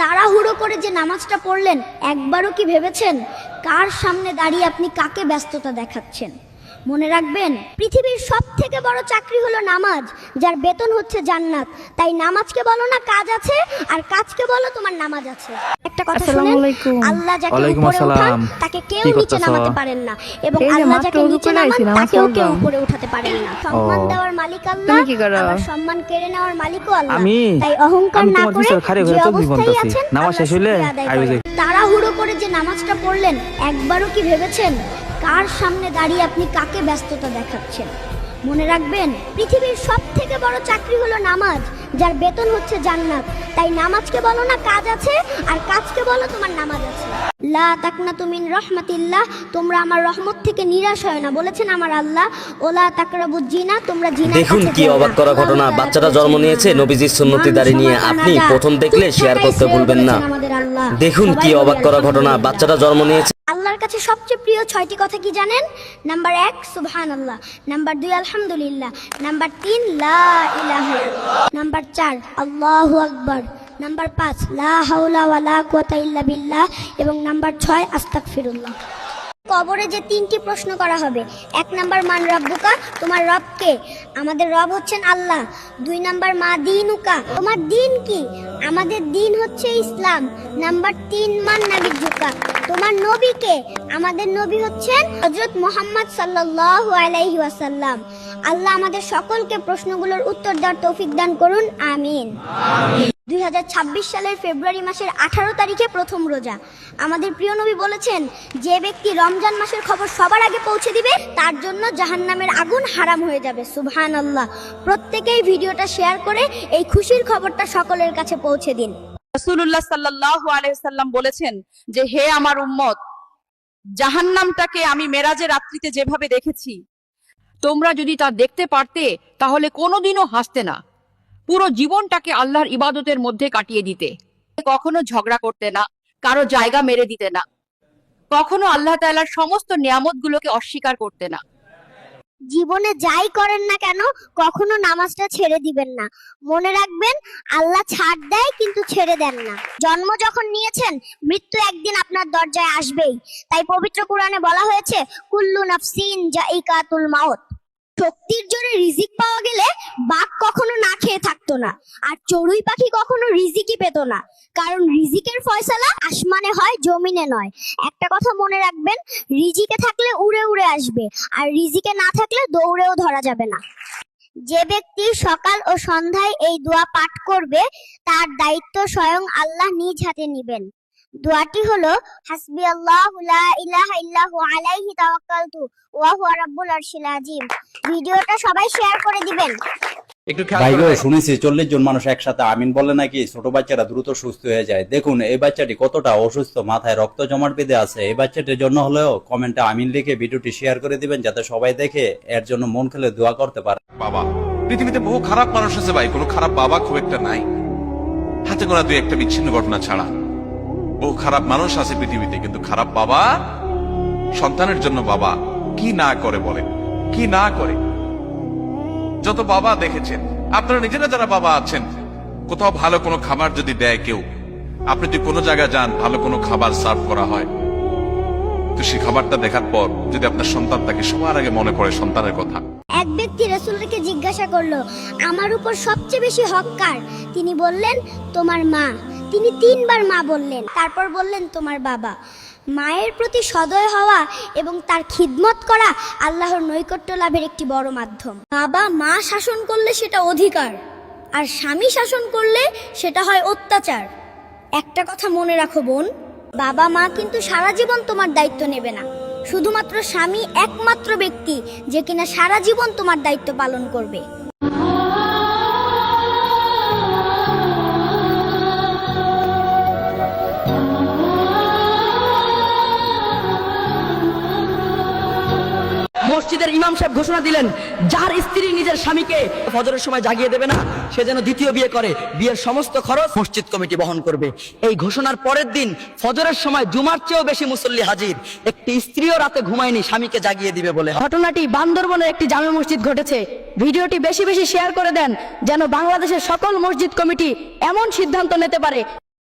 তাড়াহুড়ো করে যে নামাজটা পড়লেন, একবারও কি ভেবেছেন কার সামনে দাঁড়িয়ে আপনি কাকে ব্যস্ততা দেখাচ্ছেন? মনে রাখবেন, পৃথিবীর সবথেকে বড় চাকরি হলো নামাজ, যার বেতন হচ্ছে জান্নাত। তাই নামাজকে বলো না কাজ আছে, আর কাজকে বলো তোমার নামাজ আছে। একটা কথা শুনেন, আল্লাহ যাকে উপরে উঠান তাকে কেউ নিচে নামাতে পারেন না, এবং আল্লাহ যাকে নিচে নামান তাকেও কেউ উপরে উঠাতে পারেন না। সম্মান দেওয়ার মালিক আল্লাহ, আবার সম্মান কেড়ে নেওয়ার মালিকও আল্লাহ। তাই অহংকার না করে যে অবস্থায় আছেন নামাজ শেষ হলে তাড়াহুড়ো করে যে নামাজটা পড়লেন, একবারও কি ভেবেছেন কার সামনে দাঁড়িয়ে আপনি কাকে ব্যস্ততা দেখাচ্ছেন? মনে রাখবেন, পৃথিবীর সবথেকে বড় চাকরি হলো নামাজ, যার বেতন হচ্ছে জান্নাত। তাই নামাজকে বলো না কাজ আছে, আর কাজকে বলো তোমার নামাজ আছে। লা তাকনাতু মিন রাহমাতিল্লাহ, তোমরা আমার রহমত থেকে নিরাশ হয় না বলেছেন আমার আল্লাহ। ওলা তাকরাবুজ জিনা, তোমরা জিনা। দেখুন কি অবাক করা ঘটনা, বাচ্চাটা জন্ম নিয়েছে নবীজির সুন্নতি দাড়ি নিয়ে। আপনি প্রথম দেখলে শেয়ার করতে ভুলবেন না। দেখুন কি অবাক করা ঘটনা, বাচ্চাটা জন্ম নিয়েছে। আল্লাহর কাছে সবচেয়ে প্রিয় 6টি কথা কি জানেন? নাম্বার 1 সুবহানাল্লাহ, নাম্বার 2 আলহামদুলিল্লাহ, নাম্বার 3 লা ইলাহা ইল্লাল্লাহ, নাম্বার 4 আল্লাহু আকবার, নাম্বার 5 লা হাওলা ওয়ালা কুওয়াতা ইল্লা বিল্লাহ, এবং নাম্বার 6 আস্তাগফিরুল্লাহ। কবরে যে 3টি প্রশ্ন করা হবে, 1 নাম্বার মান রব্বুকা, তোমার রব কে? আমাদের রব হচ্ছেন আল্লাহ। 2 নাম্বার মা দীনুকা, তোমার দিন কি? আমাদের দিন হচ্ছে ইসলাম। নাম্বার 3 মান নাবিয়ুকা, তোমার নবী কে? আমাদের নবী হচ্ছেন হযরত মুহাম্মদ সাল্লাল্লাহু আলাইহি ওয়াসাল্লাম। আল্লাহ আমাদের সকলকে প্রশ্নগুলোর উত্তর দেওয়ার তৌফিক দান করুন, আমিন। 2026 সালের ফেব্রুয়ারি মাসের 18 তারিখে প্রথম রোজা। আমাদের প্রিয় নবী বলেছেন, যে ব্যক্তি রমজান মাসের খবর সবার আগে পৌঁছে দিবে তার জন্য জাহান্নামের আগুন হারাম হয়ে যাবে। সুবহানাল্লাহ। প্রত্যেকেই ভিডিওটা শেয়ার করে এই খুশির খবরটা সকলের কাছে পৌঁছে দিন। রাসূলুল্লাহ সাল্লাল্লাহু আলাইহি ওয়াসাল্লাম বলেছেন যে, হে আমার উম্মত, জাহান্নামটাকে আমি মেরাজের রাত্রিতে যেভাবে দেখেছি, তোমরা যদি তা দেখতে পারতে তাহলে কোনোদিনও হাসতে না, পুরো জীবনটাকে আল্লাহর ইবাদতের মধ্যে কাটিয়ে দিতে। কখনো ঝগড়া করতে না, কারো জায়গা মেরে দিতে না, কখনো আল্লাহ তাআলার সমস্ত নিয়ামতগুলোকে অস্বীকার করতে না। জীবনে যাই করেন না কেন, কখনো নামাজটা ছেড়ে দিবেন না। মনে রাখবেন, আল্লাহ ছাড় দেয় কিন্তু ছেড়ে দেন না। জন্ম যখন নিয়েছেন, মৃত্যু একদিন আপনার দরজায় আসবেই। তাই পবিত্র কোরআনে বলা হয়েছে, কুল্লু নাফসিন জাইকাতুল মাউত। শক্তির জোরে রিজিক পাওয়া গেলে বাঘ কখনো না খেয়ে থাকতো না, আর চড়ুই পাখি কখনো রিজিকই পেত না। কারণ রিজিকের ফয়সালা আসমানে হয়, জমিনে নয়। একটা কথা মনে রাখবেন, রিজিকে থাকলে উড়ে উড়ে আসবে, আর রিজিকে না থাকলে দৌড়েও ধরা যাবে না। যে ব্যক্তি সকাল ও সন্ধ্যায় এই দোয়া পাঠ করবে, তার দায়িত্ব স্বয়ং আল্লাহ নিজ হাতে নেবেন। দোয়াটি হলো, হাসবিয়াল্লাহু লা ইলাহা ইল্লাহু আলাইহি তাওয়াক্কালতু ওয়া হুয়া রাব্বুল আরশিল আযীম। ভিডিওটা সবাই শেয়ার করে দিবেন। ভাই গো, শুনেছি 40 জন মানুষ একসাথে আমিন বলে নাকি ছোট বাচ্চারা দ্রুত সুস্থ হয়ে যায়। দেখুন এই বাচ্চাটি কতটা অসুস্থ, মাথায় রক্ত জমাট বেঁধে আছে। এই বাচ্চাটির জন্য হলেও কমেন্টে আমিন লিখে ভিডিওটি শেয়ার করে দিবেন, যাতে সবাই দেখে এর জন্য মন খুলে দোয়া করতে পারে। বাবা, পৃথিবীতে বহু খারাপ মানুষ আছে ভাই, কোনো খারাপ বাবা খুব একটা নাই, হাতে গোনা 2-1টা বিচ্ছিন্ন ঘটনা ছাড়া। বহু খারাপ মানুষ আছে পৃথিবীতে, কিন্তু খারাপ বাবা, সন্তানের জন্য বাবা কি না করে বলেন, কি না করে। যত বাবা দেখেছেন, আপনারা নিজেরা যারা বাবা আছেন, কোথাও ভালো কোনো খাবার যদি দেয় কেউ, আপনি যদি কোনো জায়গায় যান, ভালো কোনো খাবার সার্ভ করা হয়, তো সেই খাবারটা দেখার পর যদি আপনার সন্তান থাকে, সবার আগে মনে পড়ে সন্তানের কথা। এক ব্যক্তি রাসূলকে জিজ্ঞাসা করলো, আমার উপর সবচেয়ে বেশি হক কার? তিনি বললেন, তোমার মা। তিনি 3 বার মা বললেন, তারপর বললেন, তোমার বাবা। মায়ের প্রতি সদয় হওয়া এবং তার খিদমত করা আল্লাহর নৈকট্য লাভের একটি বড় মাধ্যম। বাবা মা শাসন করলে সেটা অধিকার, আর স্বামী শাসন করলে সেটা হয় অত্যাচার। একটা কথা মনে রাখো বোন, বাবা মা কিন্তু সারা জীবন তোমার দায়িত্ব নেবে না। শুধুমাত্র স্বামী একমাত্র ব্যক্তি যে কিনা সারা জীবন তোমার দায়িত্ব পালন করবে। মসজিদের ইমাম সাহেব ঘোষণা দিলেন, যার স্ত্রী নিজের স্বামীকে ফজরের সময় জাগিয়ে দেবে না, সে যেন দ্বিতীয় বিয়ে করে। বিয়ের সমস্ত খরচ মসজিদ কমিটি বহন করবে। এই ঘোষণার পরের দিন ফজরের সময় জুমার চেয়েও বেশি মুসল্লি হাজির। একটি স্ত্রীও রাতে ঘুমায়নি স্বামীকে জাগিয়ে দিবে বলে। ঘটনাটি বান্দরবনের একটি জামে মসজিদ ঘটেছে। ভিডিওটি বেশি বেশি শেয়ার করে দেন, যেন বাংলাদেশের সকল মসজিদ কমিটি এমন সিদ্ধান্ত নিতে পারে